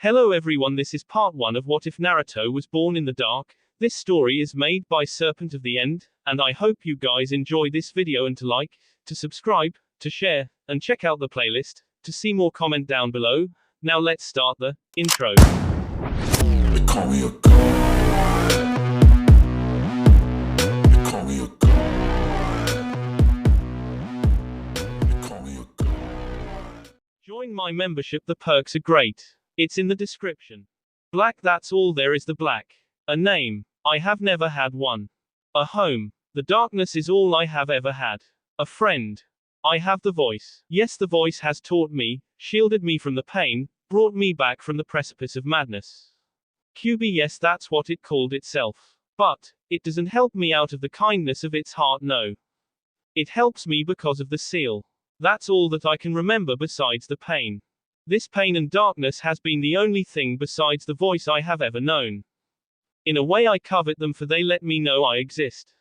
Hello everyone, this is part 1 of What If Naruto Was Born in the Dark. This story is made by Serpent of the End, and I hope you guys enjoy this video and to like, to subscribe, to share, and check out the playlist, to see more comment down below. Now let's start the intro. They call me a god. They call me a god. They call me a god. Join my membership, the perks are great. It's in the description. Black, that's all there is. The black. A name. I have never had one. A home. The darkness is all I have ever had. A friend. I have the voice. Yes, the voice has taught me, shielded me from the pain, brought me back from the precipice of madness. QB, yes, that's what it called itself. But it doesn't help me out of the kindness of its heart, no. It helps me because of the seal. That's all that I can remember besides the pain. This pain and darkness has been the only thing besides the voice I have ever known. In a way I covet them, for they let me know I exist.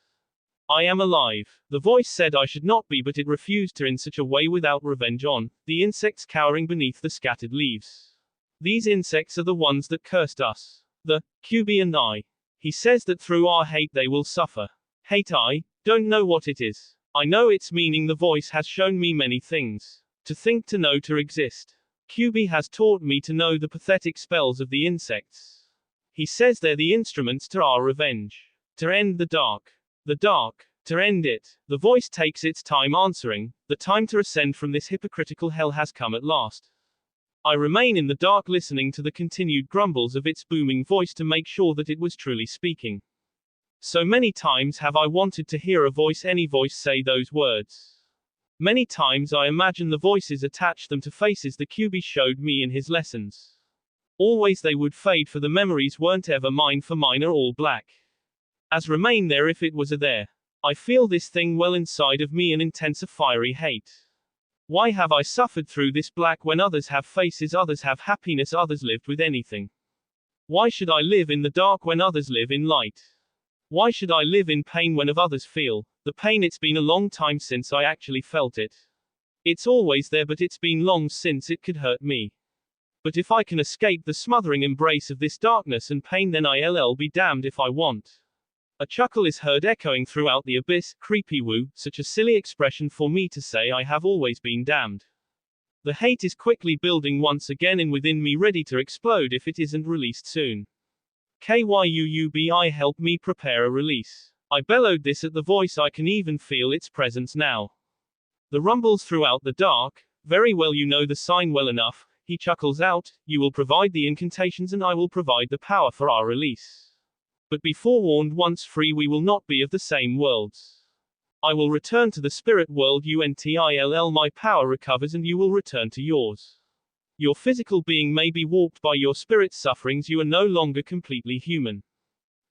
I am alive. The voice said I should not be, but it refused to in such a way without revenge on the insects cowering beneath the scattered leaves. These insects are the ones that cursed us. The QB and I. He says that through our hate they will suffer. Hate, I don't know what it is. I know its meaning. The voice has shown me many things. To think, to know, to exist. QB has taught me to know the pathetic spells of the insects. He says they're the instruments to our revenge. To end the dark. The dark. To end it. The voice takes its time answering. The time to ascend from this hypocritical hell has come at last. I remain in the dark, listening to the continued grumbles of its booming voice to make sure that it was truly speaking. So many times have I wanted to hear a voice, any voice, say those words. Many times I imagine the voices attach them to faces the QB showed me in his lessons. Always they would fade, for the memories weren't ever mine, for mine are all black. As remain there if it was a there. I feel this thing well inside of me, an intense fiery hate. Why have I suffered through this black when others have faces, others have happiness, others lived with anything? Why should I live in the dark when others live in light? Why should I live in pain when of others feel the pain? It's been a long time since I actually felt it. It's always there, but it's been long since it could hurt me. But if I can escape the smothering embrace of this darkness and pain, then I'll be damned if I want. A chuckle is heard echoing throughout the abyss. Creepy woo, such a silly expression for me to say I have always been damned. The hate is quickly building once again in within me, ready to explode if it isn't released soon. KYUUBI, help me prepare a release. I bellowed this at the voice, I can even feel its presence now. The rumbles throughout the dark. Very well, you know the sign well enough. He chuckles out, you will provide the incantations and I will provide the power for our release. But be forewarned, once free we will not be of the same worlds. I will return to the spirit world until my power recovers and you will return to yours. Your physical being may be warped by your spirit's sufferings, you are no longer completely human.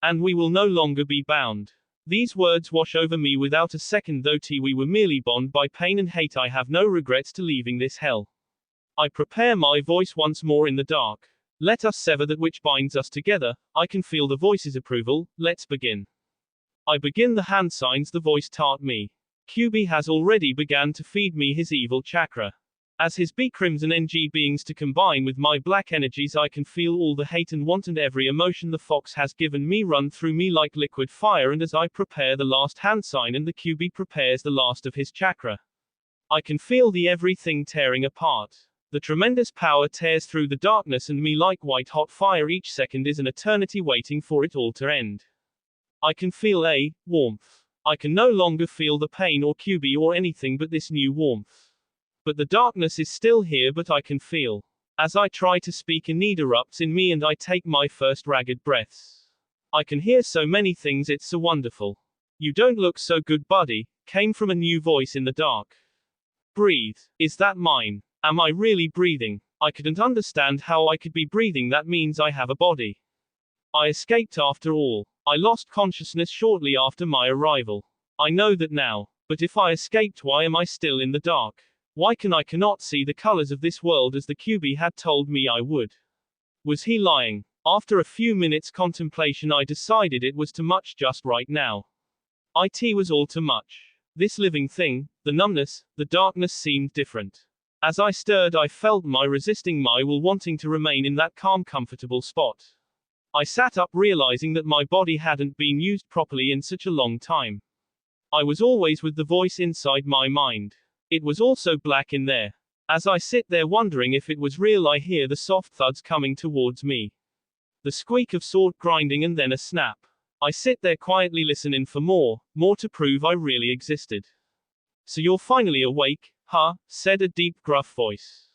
And we will no longer be bound. These words wash over me without a second thought. We were merely bound by pain and hate. I have no regrets to leaving this hell. I prepare my voice once more in the dark. Let us sever that which binds us together. I can feel the voice's approval. Let's begin. I begin the hand signs the voice taught me. QB has already begun to feed me his evil chakra. As his B crimson NG beings to combine with my black energies, I can feel all the hate and want and every emotion the fox has given me run through me like liquid fire, and as I prepare the last hand sign and the QB prepares the last of his chakra, I can feel the everything tearing apart. The tremendous power tears through the darkness and me like white hot fire. Each second is an eternity waiting for it all to end. I can feel a warmth. I can no longer feel the pain or QB or anything but this new warmth. But the darkness is still here, but I can feel. As I try to speak, a need erupts in me and I take my first ragged breaths. I can hear so many things, it's so wonderful. You don't look so good, buddy, came from a new voice in the dark. Breathe. Is that mine? Am I really breathing? I couldn't understand how I could be breathing, that means I have a body. I escaped after all. I lost consciousness shortly after my arrival. I know that now. But if I escaped, why am I still in the dark? Why cannot see the colors of this world as the QB had told me I would? Was he lying? After a few minutes contemplation I decided it was too much just right now. It was all too much. This living thing, the numbness, the darkness seemed different. As I stirred, I felt my resisting my will wanting to remain in that calm, comfortable spot. I sat up, realizing that my body hadn't been used properly in such a long time. I was always with the voice inside my mind. It was also black in there. As I sit there wondering if it was real, I hear the soft thuds coming towards me. The squeak of sword grinding and then a snap. I sit there quietly listening for more to prove I really existed. So you're finally awake, huh? Said a deep gruff voice.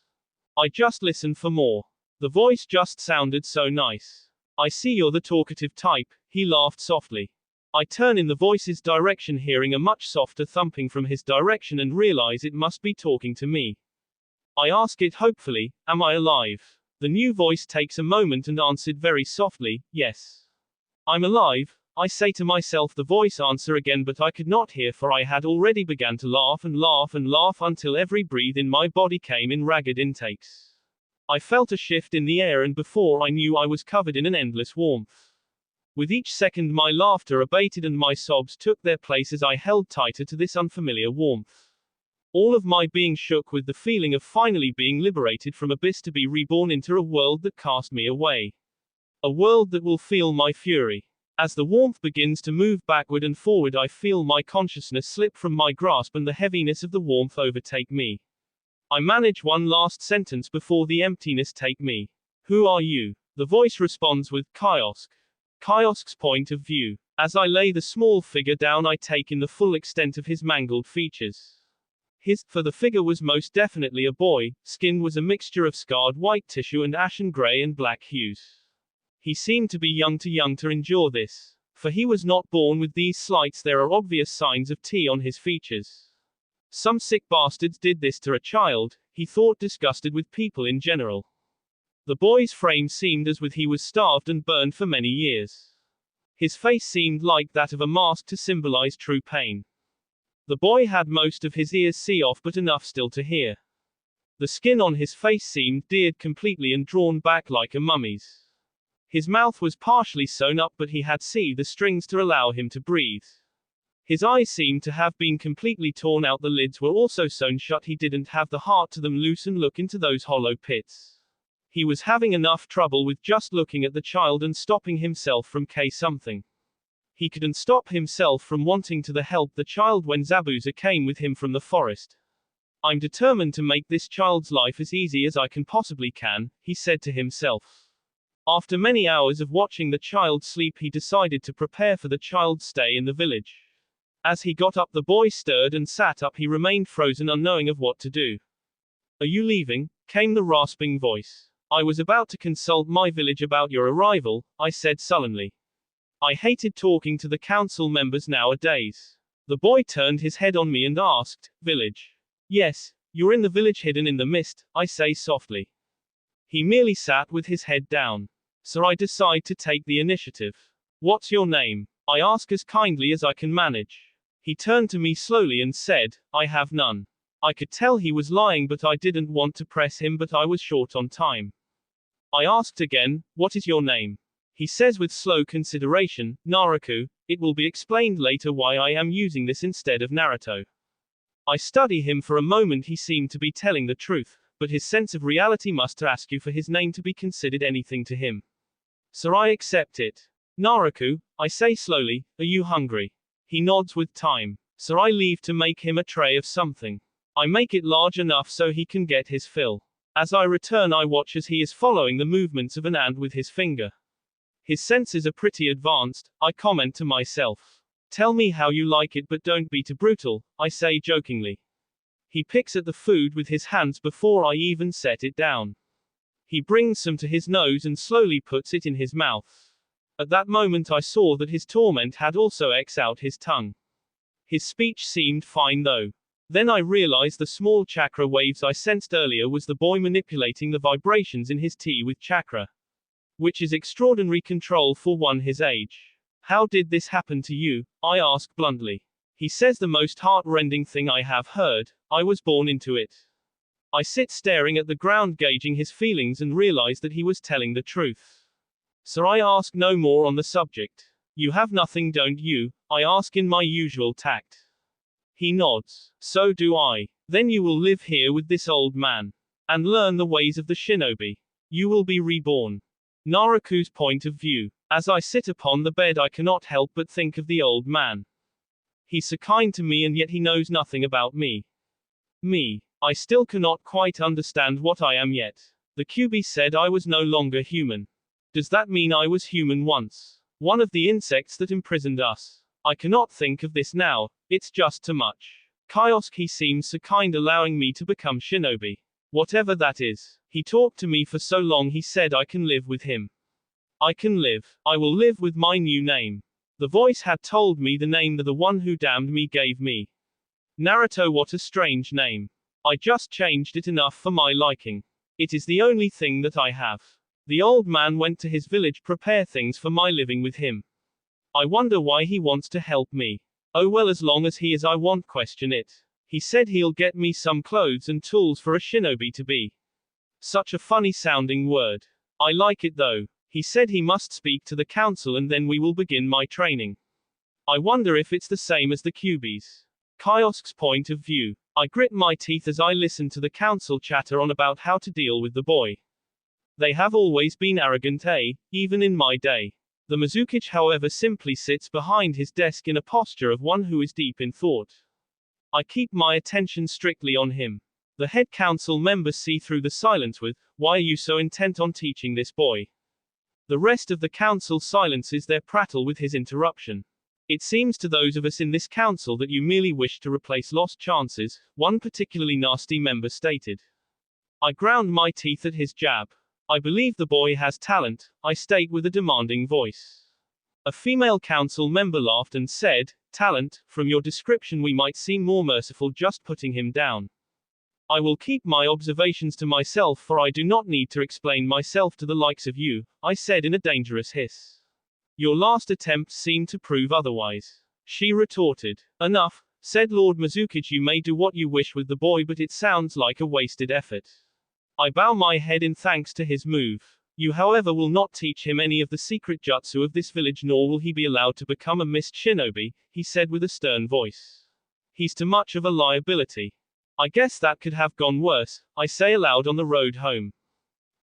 I just listened for more. The voice just sounded so nice. I see you're the talkative type, he laughed softly. I turn in the voice's direction, hearing a much softer thumping from his direction, and realize it must be talking to me. I ask it hopefully, am I alive? The new voice takes a moment and answered very softly, yes. I'm alive, I say to myself. The voice answer again, but I could not hear, for I had already begun to laugh and laugh and laugh until every breath in my body came in ragged intakes. I felt a shift in the air, and before I knew I was covered in an endless warmth. With each second my laughter abated and my sobs took their place as I held tighter to this unfamiliar warmth. All of my being shook with the feeling of finally being liberated from abyss to be reborn into a world that cast me away. A world that will feel my fury. As the warmth begins to move backward and forward, I feel my consciousness slip from my grasp and the heaviness of the warmth overtake me. I manage one last sentence before the emptiness take me. Who are you? The voice responds with Kiosk. Kiosk's point of view. As I lay the small figure down, I take in the full extent of his mangled features. For the figure was most definitely a boy. Skin was a mixture of scarred white tissue and ashen gray and black hues. He seemed to be young to endure this. For he was not born with these slights. There are obvious signs of tea on his features. Some sick bastards did this to a child, he thought, disgusted with people in general. The boy's frame seemed as with he was starved and burned for many years. His face seemed like that of a mask to symbolize true pain. The boy had most of his ears off, but enough still to hear. The skin on his face seemed deared completely and drawn back like a mummy's. His mouth was partially sewn up, but he had the strings to allow him to breathe. His eyes seemed to have been completely torn out. The lids were also sewn shut. He didn't have the heart to them loose and look into those hollow pits. He was having enough trouble with just looking at the child and stopping himself from something. He couldn't stop himself from wanting to help the child when Zabuza came with him from the forest. I'm determined to make this child's life as easy as I can possibly can, he said to himself. After many hours of watching the child sleep, he decided to prepare for the child's stay in the village. As he got up, the boy stirred and sat up. He remained frozen, unknowing of what to do. Are you leaving? Came the rasping voice. I was about to consult my village about your arrival, I said sullenly. I hated talking to the council members nowadays. The boy turned his head on me and asked, Village? Yes, you're in the village hidden in the mist, I say softly. He merely sat with his head down. So I decide to take the initiative. What's your name? I ask as kindly as I can manage. He turned to me slowly and said, I have none. I could tell he was lying, but I didn't want to press him, but I was short on time. I asked again, what is your name? He says with slow consideration, Naruto. It will be explained later why I am using this instead of Naruto. I study him for a moment. He seemed to be telling the truth, but his sense of reality must ask you for his name to be considered anything to him. So I accept it. Naruto, I say slowly, are you hungry? He nods with time. So I leave to make him a tray of something. I make it large enough so he can get his fill. As I return, I watch as he is following the movements of an ant with his finger. His senses are pretty advanced, I comment to myself. Tell me how you like it, but don't be too brutal, I say jokingly. He picks at the food with his hands before I even set it down. He brings some to his nose and slowly puts it in his mouth. At that moment I saw that his torment had also out his tongue. His speech seemed fine though. Then I realized the small chakra waves I sensed earlier was the boy manipulating the vibrations in his tea with chakra. Which is extraordinary control for one his age. How did this happen to you? I ask bluntly. He says the most heart-rending thing I have heard, I was born into it. I sit staring at the ground, gauging his feelings, and realize that he was telling the truth. So I ask no more on the subject. You have nothing, don't you? I ask in my usual tact. He nods. So do I. Then you will live here with this old man. And learn the ways of the shinobi. You will be reborn. Naruto's point of view. As I sit upon the bed, I cannot help but think of the old man. He's so kind to me and yet he knows nothing about me. Me. I still cannot quite understand what I am yet. The QB said I was no longer human. Does that mean I was human once? One of the insects that imprisoned us. I cannot think of this now, it's just too much. Kiosk, he seems so kind, allowing me to become shinobi. Whatever that is. He talked to me for so long, he said I can live with him. I can live. I will live with my new name. The voice had told me the name that the one who damned me gave me. Naruto, what a strange name. I just changed it enough for my liking. It is the only thing that I have. The old man went to his village prepare things for my living with him. I wonder why he wants to help me. Oh well, as long as he is, I won't question it. He said he'll get me some clothes and tools for a shinobi to be. Such a funny sounding word. I like it though. He said he must speak to the council and then we will begin my training. I wonder if it's the same as the QB's. Kiosk's point of view. I grit my teeth as I listen to the council chatter on about how to deal with the boy. They have always been arrogant, even in my day. The Mizukage, however, simply sits behind his desk in a posture of one who is deep in thought. I keep my attention strictly on him. The head council members see through the silence with, "Why are you so intent on teaching this boy?" The rest of the council silences their prattle with his interruption. It seems to those of us in this council that you merely wish to replace lost chances, one particularly nasty member stated. I ground my teeth at his jab. I believe the boy has talent, I state with a demanding voice. A female council member laughed and said, "Talent, from your description we might seem more merciful just putting him down." I will keep my observations to myself, for I do not need to explain myself to the likes of you, I said in a dangerous hiss. Your last attempts seem to prove otherwise. She retorted. Enough, said Lord Mizukage, you may do what you wish with the boy, but it sounds like a wasted effort. I bow my head in thanks to his move. You, however, will not teach him any of the secret jutsu of this village, nor will he be allowed to become a mist shinobi, he said with a stern voice. He's too much of a liability. I guess that could have gone worse, I say aloud on the road home.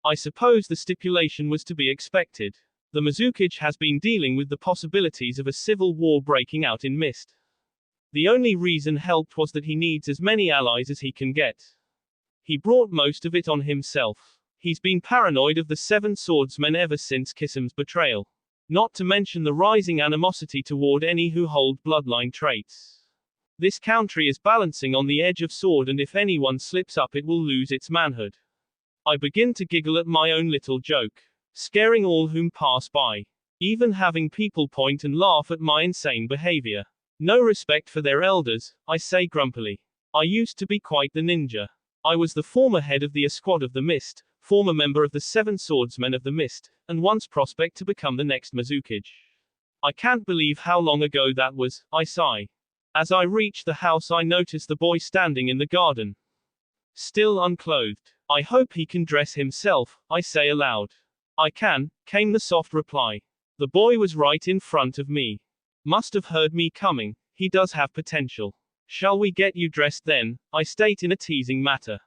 I suppose the stipulation was to be expected. The Mizukage has been dealing with the possibilities of a civil war breaking out in Mist. The only reason helped was that he needs as many allies as he can get. He brought most of it on himself. He's been paranoid of the Seven Swordsmen ever since Kisam's betrayal. Not to mention the rising animosity toward any who hold bloodline traits. This country is balancing on the edge of sword, and if anyone slips up it will lose its manhood. I begin to giggle at my own little joke, scaring all whom pass by. Even having people point and laugh at my insane behavior. No respect for their elders, I say grumpily. I used to be quite the ninja. I was the former head of the Squad of the Mist, former member of the Seven Swordsmen of the Mist, and once prospect to become the next Mizukage. I can't believe how long ago that was, I sigh. As I reach the house I notice the boy standing in the garden. Still unclothed. I hope he can dress himself, I say aloud. I can, came the soft reply. The boy was right in front of me. Must have heard me coming, he does have potential. Shall we get you dressed then, I state in a teasing matter.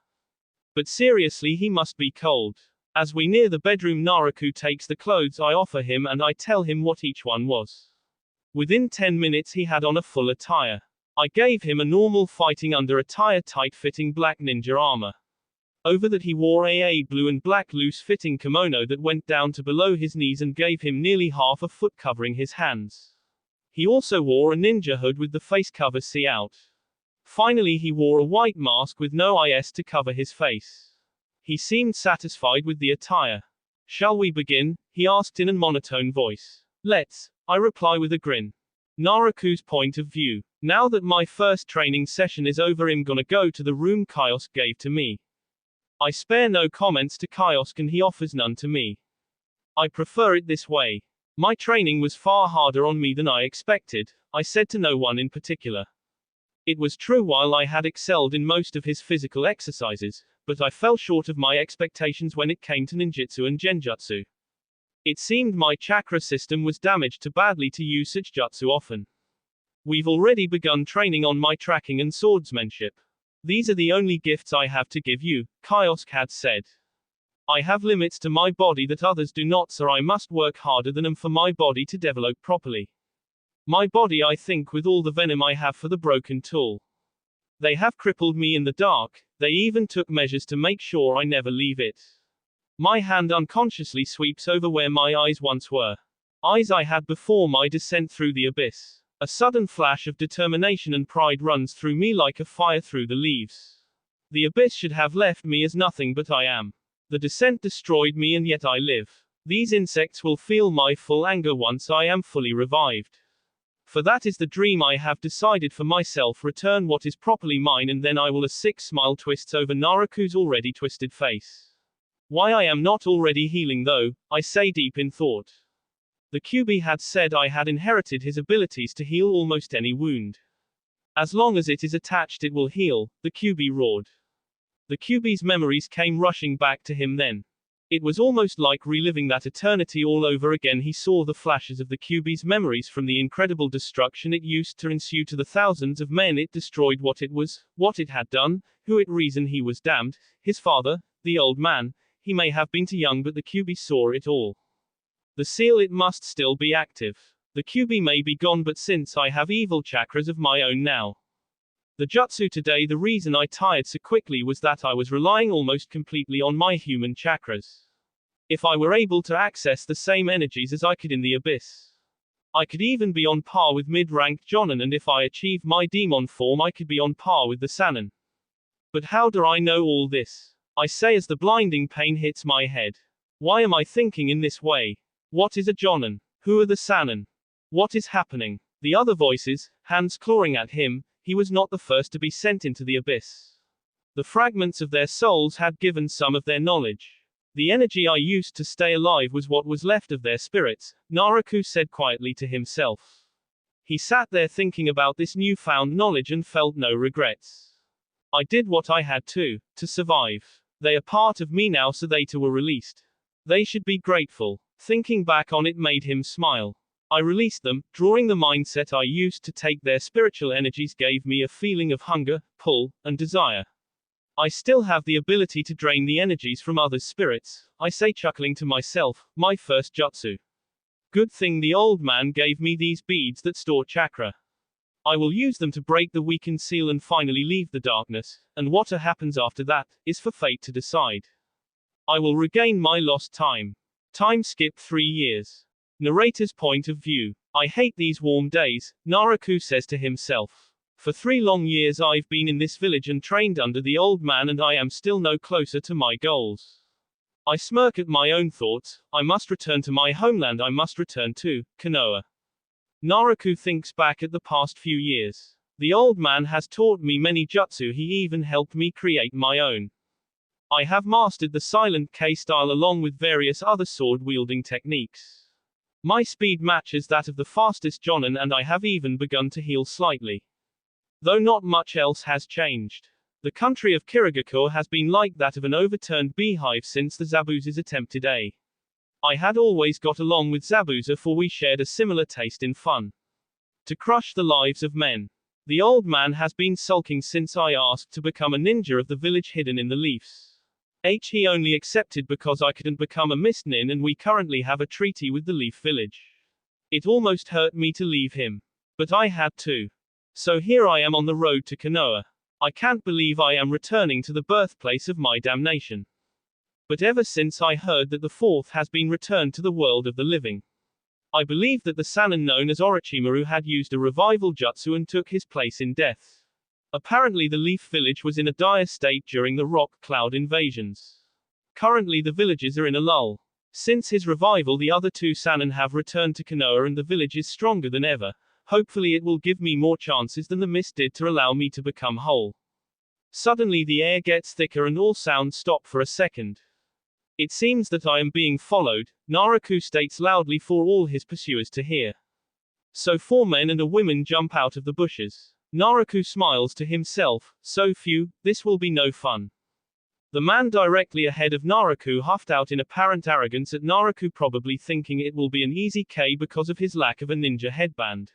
But seriously, he must be cold. As we near the bedroom, Naruto takes the clothes I offer him and I tell him what each one was. Within 10 minutes he had on a full attire. I gave him a normal fighting under attire, tight-fitting black ninja armor. Over that he wore a blue and black loose-fitting kimono that went down to below his knees and gave him nearly half a foot covering his hands. He also wore a ninja hood with the face cover see out. Finally he wore a white mask with no eyes to cover his face. He seemed satisfied with the attire. Shall we begin? He asked in a monotone voice. Let's, I reply with a grin. Naruto's point of view. Now that my first training session is over, I'm gonna go to the room Kiosk gave to me. I spare no comments to Kiosk and he offers none to me. I prefer it this way. My training was far harder on me than I expected, I said to no one in particular. It was true, while I had excelled in most of his physical exercises, but I fell short of my expectations when it came to ninjutsu and genjutsu. It seemed my chakra system was damaged too badly to use such jutsu often. We've already begun training on my tracking and swordsmanship. These are the only gifts I have to give you, Kiosk had said. I have limits to my body that others do not, so I must work harder than them for my body to develop properly. My body, I think, with all the venom I have for the broken tool. They have crippled me in the dark, they even took measures to make sure I never leave it. My hand unconsciously sweeps over where my eyes once were. Eyes I had before my descent through the abyss. A sudden flash of determination and pride runs through me like a fire through the leaves. The abyss should have left me as nothing but I am. The descent destroyed me and yet I live. These insects will feel my full anger once I am fully revived. For that is the dream I have decided for myself, return what is properly mine, and then I will. A sick smile twists over Naruto's already twisted face. Why I am not already healing though, I say deep in thought. The Kyuubi had said I had inherited his abilities to heal almost any wound. As long as it is attached it will heal, the Kyuubi roared. The Kyuubi's memories came rushing back to him then. It was almost like reliving that eternity all over again. He saw the flashes of the Kyuubi's memories from the incredible destruction it used to ensue to the thousands of men it destroyed, what it was, what it had done, who it reason he was damned, his father, the old man. He may have been too young, but the Kyuubi saw it all. The seal, it must still be active. The Kyuubi may be gone, but since I have evil chakras of my own now. The jutsu today, the reason I tired so quickly was that I was relying almost completely on my human chakras. If I were able to access the same energies as I could in the abyss, I could even be on par with mid-ranked Jonin, and if I achieve my demon form I could be on par with the Sannin. But how do I know all this? I say as the blinding pain hits my head. Why am I thinking in this way? What is a Jonin? Who are the Sannin? What is happening? The other voices, hands clawing at him. He was not the first to be sent into the abyss. The fragments of their souls had given some of their knowledge. The energy I used to stay alive was what was left of their spirits, Naruto said quietly to himself. He sat there thinking about this newfound knowledge and felt no regrets. I did what I had to survive. They are part of me now, so they too were released. They should be grateful. Thinking back on it made him smile. I released them, drawing the mindset I used to take their spiritual energies gave me a feeling of hunger, pull, and desire. I still have the ability to drain the energies from others' spirits, I say chuckling to myself, my first jutsu. Good thing the old man gave me these beads that store chakra. I will use them to break the weakened seal and finally leave the darkness, and what happens after that, is for fate to decide. I will regain my lost time. Time skip 3 years. Narrator's point of view. I hate these warm days, Naruto says to himself. For 3 long years I've been in this village and trained under the old man, and I am still no closer to my goals. I smirk at my own thoughts. I must return to my homeland, I must return to Konoha. Naruto thinks back at the past few years. The old man has taught me many jutsu, he even helped me create my own. I have mastered the silent K style along with various other sword-wielding techniques. My speed matches that of the fastest Jonin, and I have even begun to heal slightly. Though not much else has changed. The country of Kirigakure has been like that of an overturned beehive since the Zabuza's attempted A. I had always got along with Zabuza, for we shared a similar taste in fun. To crush the lives of men. The old man has been sulking since I asked to become a ninja of the village hidden in the leaves. He only accepted because I couldn't become a mist nin, and we currently have a treaty with the Leaf Village. It almost hurt me to leave him. But I had to. So here I am on the road to Konoha. I can't believe I am returning to the birthplace of my damnation. But ever since I heard that the fourth has been returned to the world of the living, I believed that the Sannin known as Orochimaru had used a revival jutsu and took his place in death. Apparently the Leaf Village was in a dire state during the rock cloud invasions. Currently the villagers are in a lull. Since his revival the other 2 Sannin have returned to Konoha and the village is stronger than ever. Hopefully it will give me more chances than the mist did to allow me to become whole. Suddenly the air gets thicker and all sounds stop for a second. It seems that I am being followed, Naruto states loudly for all his pursuers to hear. So 4 men and a woman jump out of the bushes. Naruto smiles to himself, so few, this will be no fun. The man directly ahead of Naruto huffed out in apparent arrogance at Naruto, probably thinking it will be an easy K because of his lack of a ninja headband.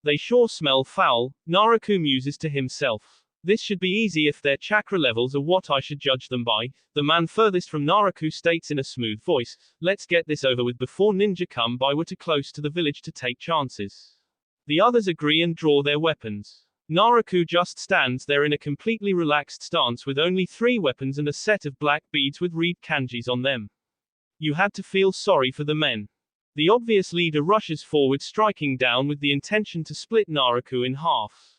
They sure smell foul, Naruto muses to himself. This should be easy if their chakra levels are what I should judge them by, the man furthest from Naruto states in a smooth voice. Let's get this over with before ninja come by. We're too close to the village to take chances. The others agree and draw their weapons. Naruto just stands there in a completely relaxed stance with only 3 weapons and a set of black beads with read kanjis on them. You had to feel sorry for the men. The obvious leader rushes forward, striking down with the intention to split Naruto in half.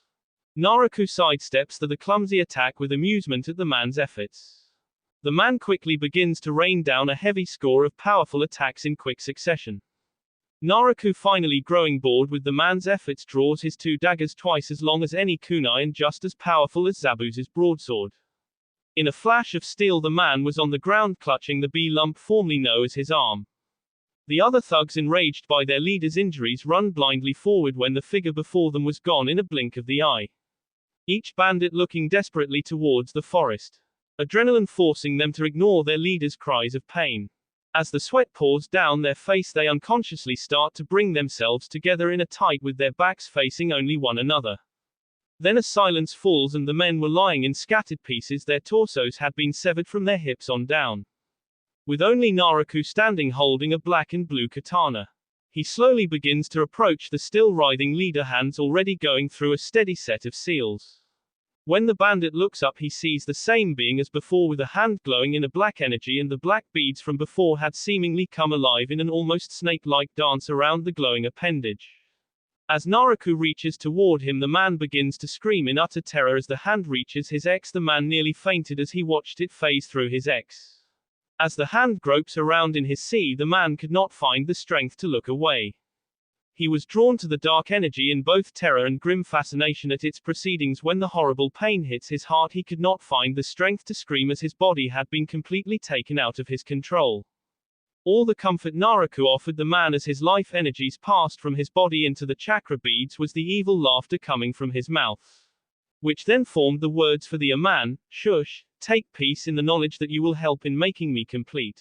Naruto sidesteps the clumsy attack with amusement at the man's efforts. The man quickly begins to rain down a heavy score of powerful attacks in quick succession. Naruto, finally growing bored with the man's efforts, draws his 2 daggers twice as long as any kunai and just as powerful as Zabuza's broadsword. In a flash of steel, the man was on the ground clutching the bee lump formerly known as his arm. The other thugs, enraged by their leader's injuries, run blindly forward when the figure before them was gone in a blink of the eye. Each bandit looking desperately towards the forest. Adrenaline forcing them to ignore their leader's cries of pain. As the sweat pours down their face, they unconsciously start to bring themselves together in a tight with their backs facing only one another. Then a silence falls and the men were lying in scattered pieces. Their torsos had been severed from their hips on down. With only Naruto standing holding a black and blue katana. He slowly begins to approach the still writhing leader, hands already going through a steady set of seals. When the bandit looks up, he sees the same being as before with a hand glowing in a black energy, and the black beads from before had seemingly come alive in an almost snake-like dance around the glowing appendage. As Naruto reaches toward him, the man begins to scream in utter terror as the hand reaches his X. The man nearly fainted as he watched it phase through his X. As the hand gropes around in his C, the man could not find the strength to look away. He was drawn to the dark energy in both terror and grim fascination at its proceedings. When the horrible pain hits his heart, he could not find the strength to scream as his body had been completely taken out of his control. All the comfort Naruto offered the man as his life energies passed from his body into the chakra beads was the evil laughter coming from his mouth, which then formed the words for the man, shush, take peace in the knowledge that you will help in making me complete.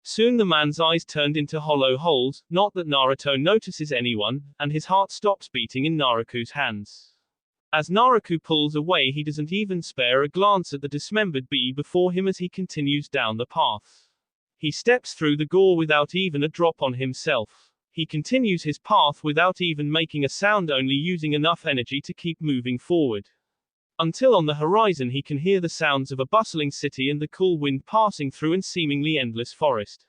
Soon the man's eyes turned into hollow holes, not that Naruto notices anyone, and his heart stops beating in Naruto's hands. As Naruto pulls away, he doesn't even spare a glance at the dismembered bee before him as he continues down the path. He steps through the gore without even a drop on himself. He continues his path without even making a sound, only using enough energy to keep moving forward. Until on the horizon he can hear the sounds of a bustling city and the cool wind passing through an seemingly endless forest.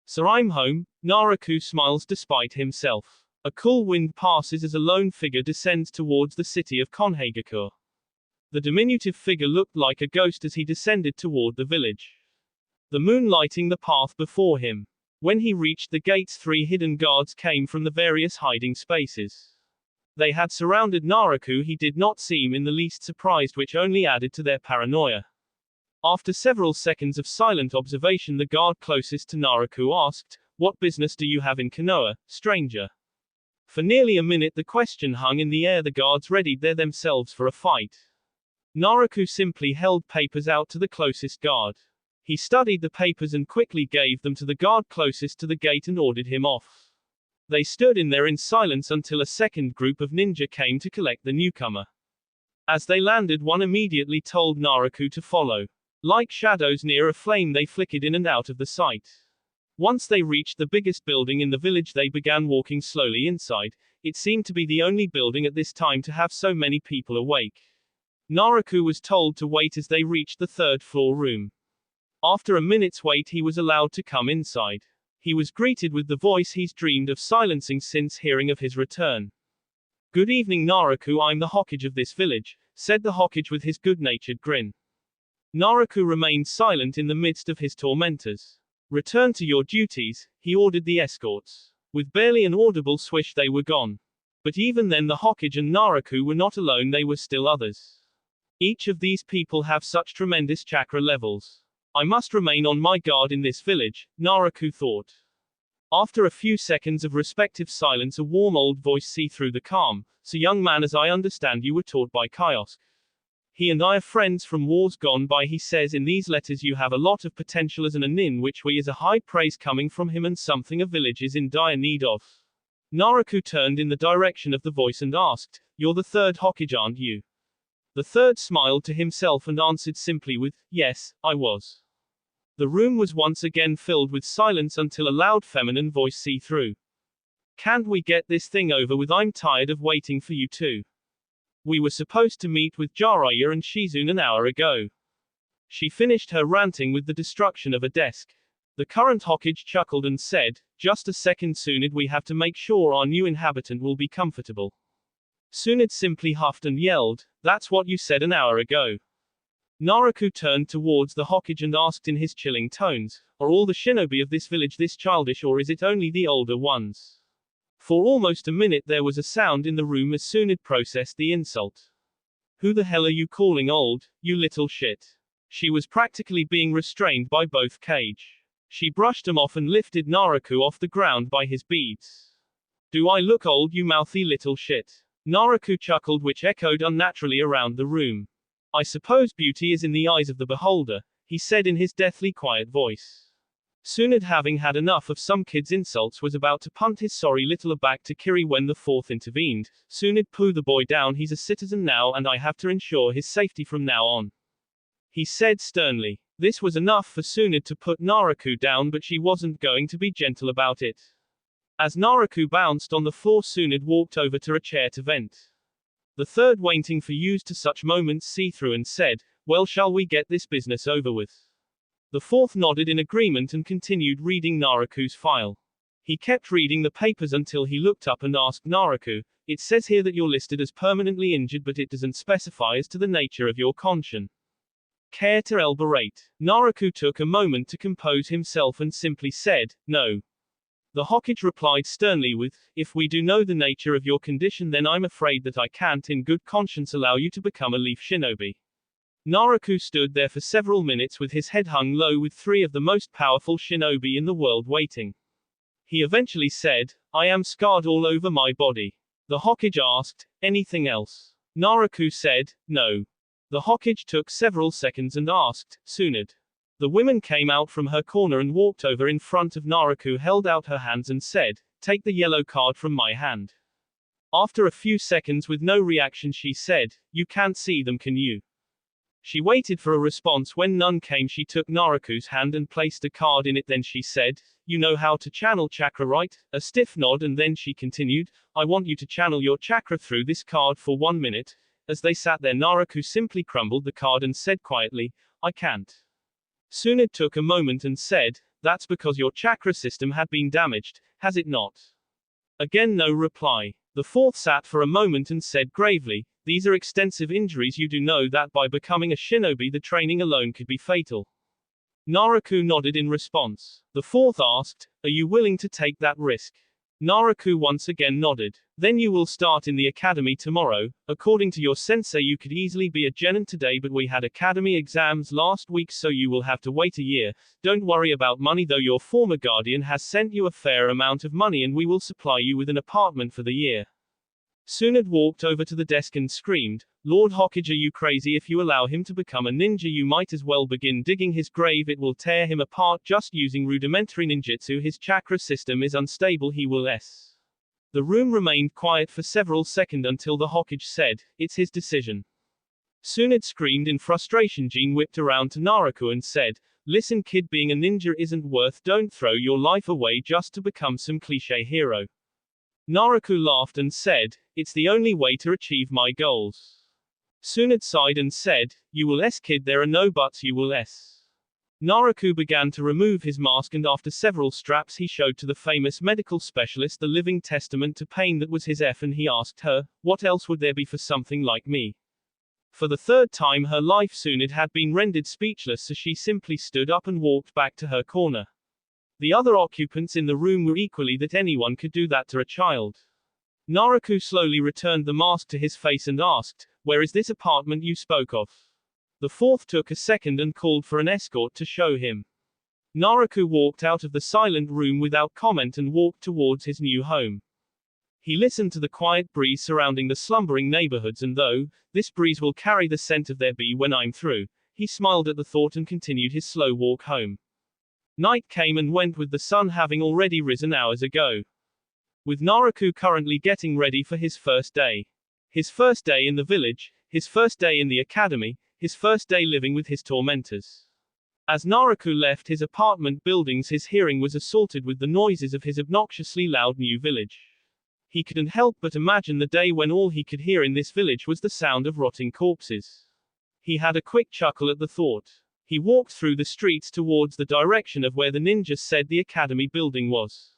So I'm home, Naruto smiles despite himself. A cool wind passes as a lone figure descends towards the city of Konhagakure. The diminutive figure looked like a ghost as he descended toward the village, the moon lighting the path before him. When he reached the gates, 3 hidden guards came from the various hiding spaces. They had surrounded Naruto. He did not seem in the least surprised, which only added to their paranoia. After several seconds of silent observation, the guard closest to Naruto asked, "What business do you have in Konoha, stranger?" For nearly a minute the question hung in the air. The guards readied themselves for a fight. Naruto simply held papers out to the closest guard. He studied the papers and quickly gave them to the guard closest to the gate and ordered him off. They stood in there in silence until a second group of ninja came to collect the newcomer. As they landed, one immediately told Naruto to follow. Like shadows near a flame, they flickered in and out of the sight. Once they reached the biggest building in the village, they began walking slowly inside. It seemed to be the only building at this time to have so many people awake. Naruto was told to wait as they reached the 3rd floor room. After a minute's wait, he was allowed to come inside. He was greeted with the voice he's dreamed of silencing since hearing of his return. "Good evening, Naruto. I'm the Hokage of this village," said the Hokage with his good-natured grin. Naruto remained silent in the midst of his tormentors. "Return to your duties," he ordered the escorts. With barely an audible swish they were gone. But even then the Hokage and Naruto were not alone, they were still others. Each of these people have such tremendous chakra levels. I must remain on my guard in this village, Naruto thought. After a few seconds of respective silence, a warm old voice see through the calm. "So young man, as I understand, you were taught by Kiosk. He and I are friends from wars gone by. He says in these letters you have a lot of potential as an nin, which we is a high praise coming from him and something a village is in dire need of." Naruto turned in the direction of the voice and asked, "You're the 3rd Hokage, aren't you?" The third smiled to himself and answered simply with, yes, I was. The room was once again filled with silence until a loud feminine voice see through. Can't we get this thing over with? I'm tired of waiting for you two. We were supposed to meet with Jiraiya and Shizune an hour ago. She finished her ranting with the destruction of a desk. The current Hokage chuckled and said, just a second Tsunade, we have to make sure our new inhabitant will be comfortable. Tsunade simply huffed and yelled, that's what you said an hour ago. Naruto turned towards the Hokage and asked in his chilling tones, are all the shinobi of this village this childish, or is it only the older ones? For almost a minute there was a sound in the room as Tsunade processed the insult. Who the hell are you calling old, you little shit? She was practically being restrained by both Kage. She brushed him off and lifted Naruto off the ground by his beads. Do I look old, you mouthy little shit? Naruto chuckled, which echoed unnaturally around the room. I suppose beauty is in the eyes of the beholder, he said in his deathly quiet voice. Tsunade, having had enough of some kid's insults, was about to punt his sorry little back to Kiri when the fourth intervened. Tsunade, put the boy down, he's a citizen now and I have to ensure his safety from now on, he said sternly. This was enough for Tsunade to put Naruto down, but she wasn't going to be gentle about it. As Naruto bounced on the floor, Tsunade walked over to a chair to vent. The third, waiting for used to such moments, see through and said, well, shall we get this business over with? The fourth nodded in agreement and continued reading Naruto's file. He kept reading the papers until he looked up and asked Naruto, it says here that you're listed as permanently injured, but it doesn't specify as to the nature of your condition. Care to elaborate? Naruto took a moment to compose himself and simply said, no. The Hokage replied sternly with, if we do know the nature of your condition, then I'm afraid that I can't in good conscience allow you to become a leaf shinobi. Naruto stood there for several minutes with his head hung low, with three of the most powerful shinobi in the world waiting. He eventually said, I am scarred all over my body. The Hokage asked, anything else? Naruto said, no. The Hokage took several seconds and asked, Tsunade. The woman came out from her corner and walked over in front of Naruto, held out her hands and said, take the yellow card from my hand. After a few seconds with no reaction, she said, you can't see them, can you? She waited for a response. When none came, she took Naruto's hand and placed a card in it. Then she said, you know how to channel chakra, right? A stiff nod, and then she continued, I want you to channel your chakra through this card for 1 minute. As they sat there, Naruto simply crumbled the card and said quietly, I can't. Tsunade took a moment and said, that's because your chakra system had been damaged, has it not? Again no reply. The fourth sat for a moment and said gravely, these are extensive injuries. You do know that by becoming a shinobi the training alone could be fatal. Naruto nodded in response. The fourth asked, are you willing to take that risk? Naruto once again nodded. Then you will start in the academy tomorrow. According to your sensei, you could easily be a genin today, but we had academy exams last week, so you will have to wait a year. Don't worry about money though, your former guardian has sent you a fair amount of money and we will supply you with an apartment for the year. Tsunade walked over to the desk and screamed, Lord Hokage, are you crazy? If you allow him to become a ninja, you might as well begin digging his grave. It will tear him apart just using rudimentary ninjutsu. His chakra system is unstable, he will s. The room remained quiet for several seconds until the Hokage said, it's his decision. Tsunade screamed in frustration. Jean whipped around to Naruto and said, listen kid, being a ninja isn't worth, don't throw your life away just to become some cliche hero. Naruto laughed and said, it's the only way to achieve my goals. Tsunade sighed and said, you will s kid, there are no buts, you will s. Naruto began to remove his mask and after several straps he showed to the famous medical specialist the living testament to pain that was his F, and he asked her, what else would there be for something like me? For the third time her life, Tsunade had been rendered speechless, so she simply stood up and walked back to her corner. The other occupants in the room were equally that anyone could do that to a child. Naruto slowly returned the mask to his face and asked, where is this apartment you spoke of? The fourth took a second and called for an escort to show him. Naruto walked out of the silent room without comment and walked towards his new home. He listened to the quiet breeze surrounding the slumbering neighborhoods, and though this breeze will carry the scent of their bee when I'm through, he smiled at the thought and continued his slow walk home. Night came and went with the sun having already risen hours ago. With Naruto currently getting ready for his first day. His first day in the village, His first day in the academy, his first day living with his tormentors. As Naruto left his apartment buildings, his hearing was assaulted with the noises of his obnoxiously loud new village. He couldn't help but imagine the day when all he could hear in this village was the sound of rotting corpses. He had a quick chuckle at the thought. He walked through the streets towards the direction of where the ninjas said the academy building was.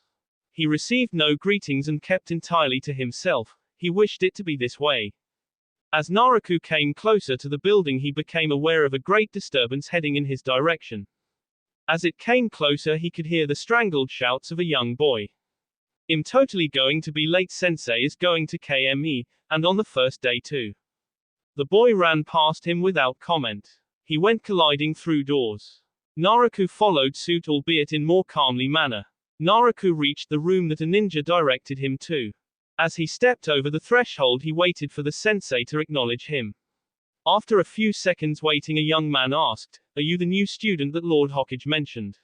He received no greetings and kept entirely to himself. He wished it to be this way. As Naruto came closer to the building, he became aware of a great disturbance heading in his direction. As it came closer, he could hear the strangled shouts of a young boy. "I'm totally going to be late. Sensei is going to KME, and on the first day too." The boy ran past him without comment. He went colliding through doors. Naruto followed suit, albeit in more calmly manner. Naruto reached the room that a ninja directed him to. As he stepped over the threshold, he waited for the sensei to acknowledge him. After a few seconds waiting, a young man asked, "Are you the new student that Lord Hokage mentioned?"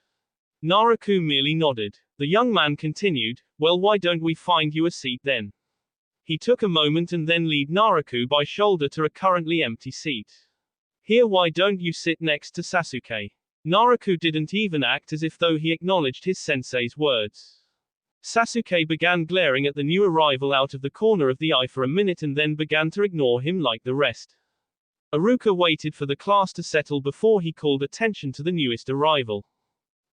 Naruto merely nodded. The young man continued, "Well, why don't we find you a seat then?" He took a moment and then led Naruto by shoulder to a currently empty seat. "Here, why don't you sit next to Sasuke?" Naruto didn't even act as if though he acknowledged his sensei's words. Sasuke began glaring at the new arrival out of the corner of the eye for a minute and then began to ignore him like the rest. Iruka waited for the class to settle before he called attention to the newest arrival.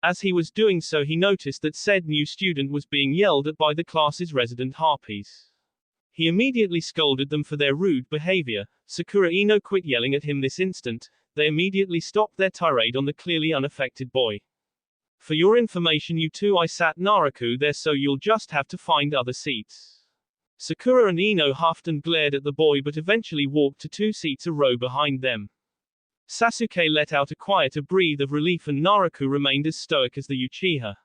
As he was doing so, he noticed that said new student was being yelled at by the class's resident harpies. He immediately scolded them for their rude behavior. Sakura Ino quit yelling at him this instant. They immediately stopped their tirade on the clearly unaffected boy. "For your information, you two, I sat Naruto there, so you'll just have to find other seats." Sakura and Ino huffed and glared at the boy but eventually walked to 2 seats a row behind them. Sasuke let out a quieter breath of relief and Naruto remained as stoic as the Uchiha.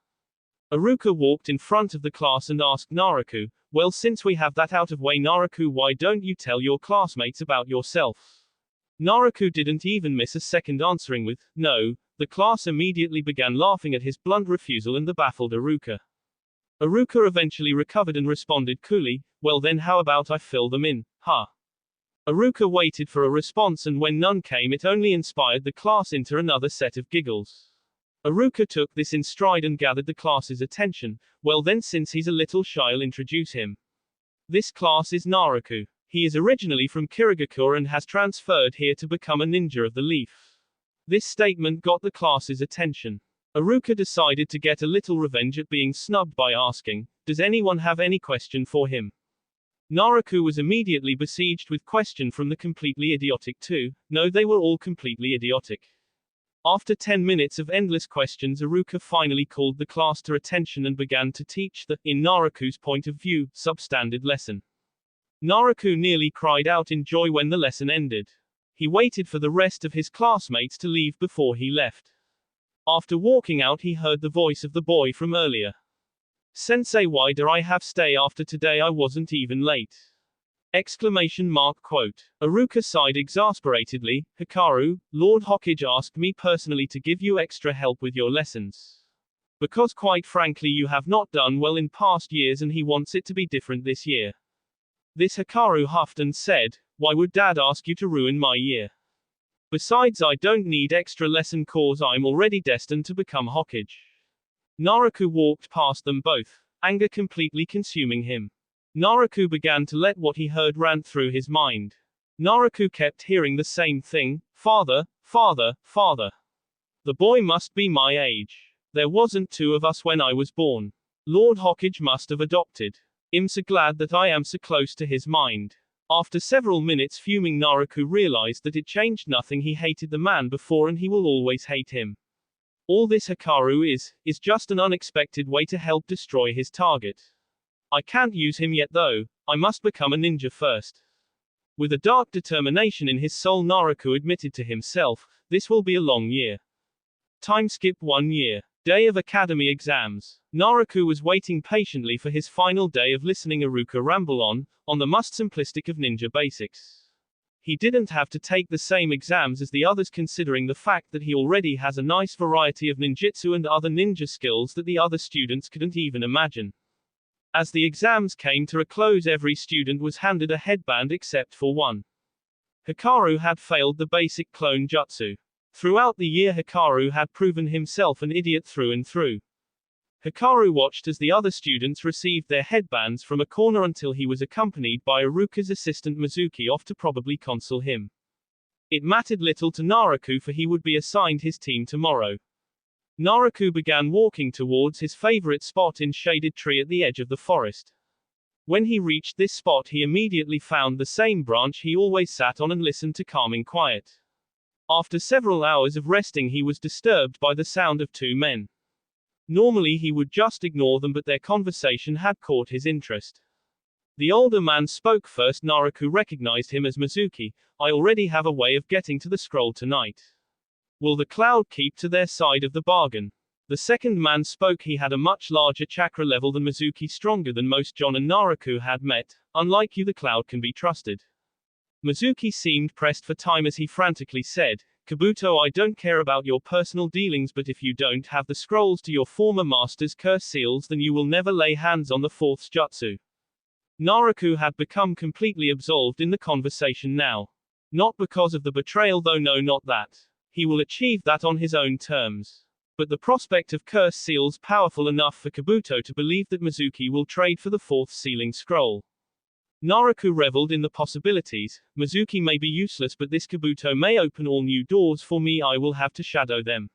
Iruka walked in front of the class and asked Naruto, "Well, since we have that out of way, Naruto, why don't you tell your classmates about yourself?" Naruto didn't even miss a second, answering with, "No." The class immediately began laughing at his blunt refusal and the baffled Iruka. Iruka eventually recovered and responded coolly, "Well then, how about I fill them in, huh?" Iruka waited for a response, and when none came, it only inspired the class into another set of giggles. Iruka took this in stride and gathered the class's attention. "Well then, since he's a little shy, I'll introduce him. This class is Naruto. He is originally from Kirigakure and has transferred here to become a ninja of the leaf." This statement got the class's attention. Iruka decided to get a little revenge at being snubbed by asking, "Does anyone have any question for him?" Naruto was immediately besieged with question from the completely idiotic two. No, they were all completely idiotic. After 10 minutes of endless questions, Iruka finally called the class to attention and began to teach the, in Naruto's point of view, substandard lesson. Naruto nearly cried out in joy when the lesson ended. He waited for the rest of his classmates to leave before he left. After walking out, he heard the voice of the boy from earlier. "Sensei, why do I have stay after today? I wasn't even late." Quote. Iruka sighed exasperatedly. "Hikaru, Lord Hokage asked me personally to give you extra help with your lessons. Because quite frankly you have not done well in past years and he wants it to be different this year." This Hikaru huffed and said, "Why would Dad ask you to ruin my year? Besides, I don't need extra lesson cause I'm already destined to become Hokage." Naruto walked past them both, anger completely consuming him. Naruto began to let what he heard rant through his mind. Naruto kept hearing the same thing, "Father, father, father. The boy must be my age. There wasn't 2 of us when I was born. Lord Hokage must have adopted. I'm so glad that I am so close to his mind." After several minutes fuming, Naruto realized that it changed nothing. He hated the man before and he will always hate him. All this Hikaru is just an unexpected way to help destroy his target. "I can't use him yet though. I must become a ninja first." With a dark determination in his soul, Naruto admitted to himself, "This will be a long year." Time skip 1 year. Day of academy exams. Naruto was waiting patiently for his final day of listening Iruka ramble on the most simplistic of ninja basics. He didn't have to take the same exams as the others, considering the fact that he already has a nice variety of ninjutsu and other ninja skills that the other students couldn't even imagine. As the exams came to a close, every student was handed a headband except for one. Hikaru had failed the basic clone jutsu. Throughout the year Hikaru had proven himself an idiot through and through. Hikaru watched as the other students received their headbands from a corner until he was accompanied by Iruka's assistant Mizuki off to probably console him. It mattered little to Naruto for he would be assigned his team tomorrow. Naruto began walking towards his favorite spot in shaded tree at the edge of the forest. When he reached this spot he immediately found the same branch he always sat on and listened to calming quiet. After several hours of resting he was disturbed by the sound of two men. Normally he would just ignore them but their conversation had caught his interest. The older man spoke first. Naruto recognized him as Mizuki. I already have a way of getting to the scroll tonight. Will the cloud keep to their side of the bargain? The second man spoke. He had a much larger chakra level than Mizuki, stronger than most John and Naruto had met. Unlike you, the cloud can be trusted. Mizuki seemed pressed for time as he frantically said, Kabuto, I don't care about your personal dealings, but if you don't have the scrolls to your former master's curse seals then you will never lay hands on the fourth jutsu. Naruto had become completely absorbed in the conversation now. Not because of the betrayal though, no, not that. He will achieve that on his own terms. But the prospect of curse seals powerful enough for Kabuto to believe that Mizuki will trade for the fourth sealing scroll. Naruto reveled in the possibilities. Mizuki may be useless but this Kabuto may open all new doors for me. I will have to shadow them.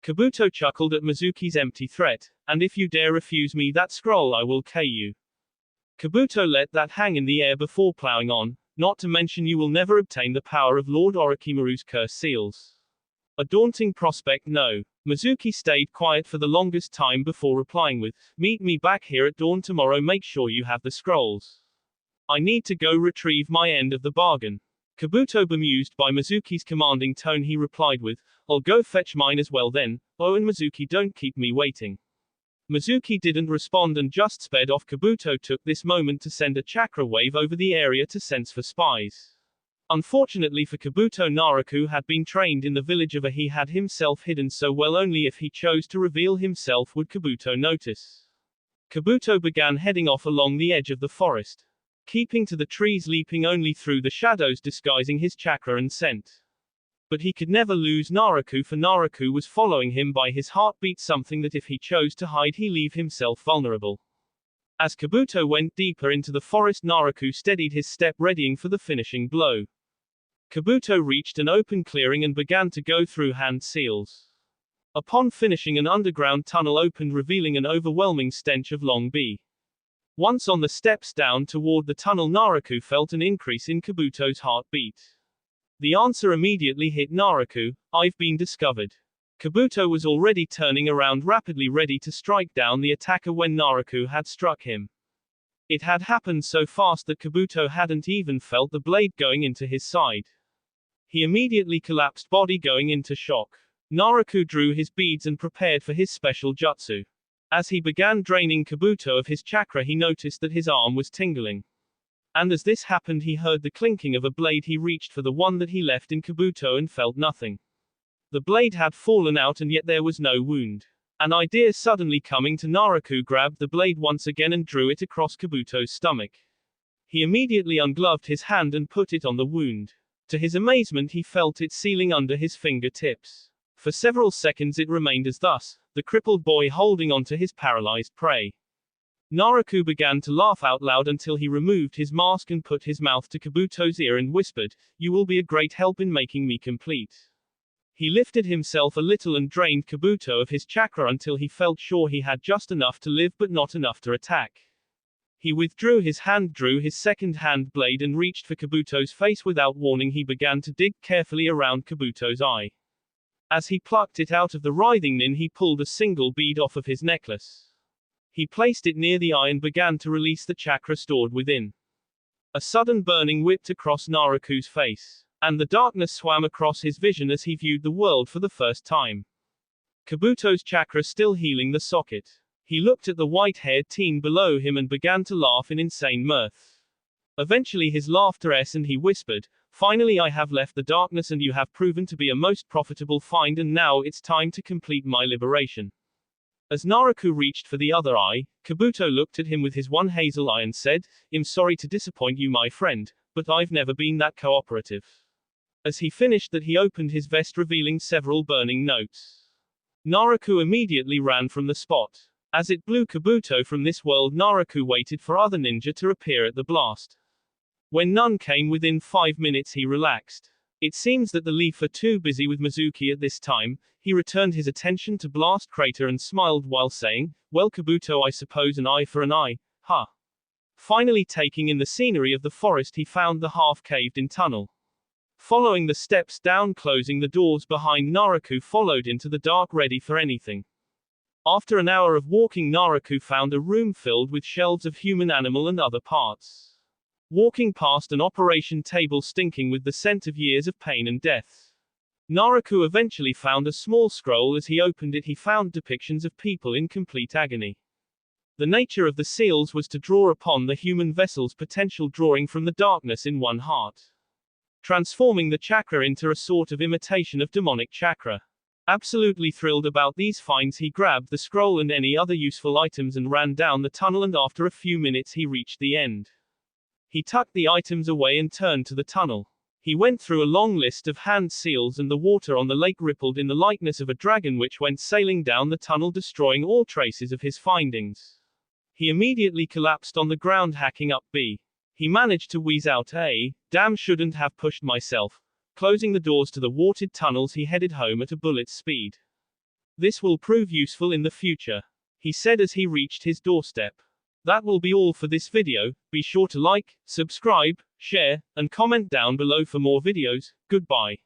Kabuto chuckled at Mizuki's empty threat. And if you dare refuse me that scroll I will kill you. Kabuto let that hang in the air before plowing on. Not to mention you will never obtain the power of Lord Orochimaru's curse seals. A daunting prospect, no. Mizuki stayed quiet for the longest time before replying with, meet me back here at dawn tomorrow. Make sure you have the scrolls. I need to go retrieve my end of the bargain. Kabuto, bemused by Mizuki's commanding tone, he replied with, I'll go fetch mine as well then. Oh, and Mizuki, don't keep me waiting. Mizuki didn't respond and just sped off. Kabuto took this moment to send a chakra wave over the area to sense for spies. Unfortunately for Kabuto, Naruto had been trained in the village of he had himself hidden so well only if he chose to reveal himself would Kabuto notice. Kabuto began heading off along the edge of the forest. Keeping to the trees, leaping only through the shadows, disguising his chakra and scent. But he could never lose Naruto, for Naruto was following him by his heartbeat, something that if he chose to hide he leave himself vulnerable. As Kabuto went deeper into the forest, Naruto steadied his step, readying for the finishing blow. Kabuto reached an open clearing and began to go through hand seals. Upon finishing, an underground tunnel opened, revealing an overwhelming stench of long bee. Once on the steps down toward the tunnel, Naruto felt an increase in Kabuto's heartbeat. The answer immediately hit Naruto, I've been discovered. Kabuto was already turning around rapidly, ready to strike down the attacker when Naruto had struck him. It had happened so fast that Kabuto hadn't even felt the blade going into his side. He immediately collapsed, body going into shock. Naruto drew his beads and prepared for his special jutsu. As he began draining Kabuto of his chakra, he noticed that his arm was tingling. And as this happened, he heard the clinking of a blade. He reached for the one that he left in Kabuto and felt nothing. The blade had fallen out and yet there was no wound. An idea suddenly coming to Naruto, grabbed the blade once again and drew it across Kabuto's stomach. He immediately ungloved his hand and put it on the wound. To his amazement, he felt it sealing under his fingertips. For several seconds it remained as thus, the crippled boy holding on to his paralyzed prey. Naruto began to laugh out loud until he removed his mask and put his mouth to Kabuto's ear and whispered, you will be a great help in making me complete. He lifted himself a little and drained Kabuto of his chakra until he felt sure he had just enough to live but not enough to attack. He withdrew his hand, drew his second hand blade and reached for Kabuto's face. Without warning, he began to dig carefully around Kabuto's eye. As he plucked it out of the writhing nin, he pulled a single bead off of his necklace. He placed it near the eye and began to release the chakra stored within. A sudden burning whipped across Naruto's face, and the darkness swam across his vision as he viewed the world for the first time. Kabuto's chakra still healing the socket. He looked at the white-haired teen below him and began to laugh in insane mirth. Eventually his laughter cessed and he whispered, finally I have left the darkness and you have proven to be a most profitable find, and now it's time to complete my liberation. As Naruto reached for the other eye, Kabuto looked at him with his one hazel eye and said, I'm sorry to disappoint you, my friend, but I've never been that cooperative. As he finished that, he opened his vest, revealing several burning notes. Naruto immediately ran from the spot. As it blew Kabuto from this world, Naruto waited for other ninja to appear at the blast. When none came within 5 minutes, he relaxed. It seems that the Leaf are too busy with Mizuki at this time. He returned his attention to Blast Crater and smiled while saying, "Well, Kabuto, I suppose an eye for an eye, huh?" Finally taking in the scenery of the forest, he found the half-caved-in tunnel. Following the steps down, closing the doors behind, Naruto followed into the dark, ready for anything. After an hour of walking, Naruto found a room filled with shelves of human, animal, and other parts. Walking past an operation table stinking with the scent of years of pain and death, Naruto eventually found a small scroll. As he opened it, he found depictions of people in complete agony. The nature of the seals was to draw upon the human vessel's potential, drawing from the darkness in one heart, transforming the chakra into a sort of imitation of demonic chakra. Absolutely thrilled about these finds, he grabbed the scroll and any other useful items and ran down the tunnel, and after a few minutes he reached the end. He tucked the items away and turned to the tunnel. He went through a long list of hand seals, and the water on the lake rippled in the likeness of a dragon which went sailing down the tunnel, destroying all traces of his findings. He immediately collapsed on the ground, hacking up B. He managed to wheeze out a, "Damn, shouldn't have pushed myself." Closing the doors to the watered tunnels, he headed home at a bullet's speed. "This will prove useful in the future," he said as he reached his doorstep. That will be all for this video. Be sure to like, subscribe, share, and comment down below for more videos. Goodbye.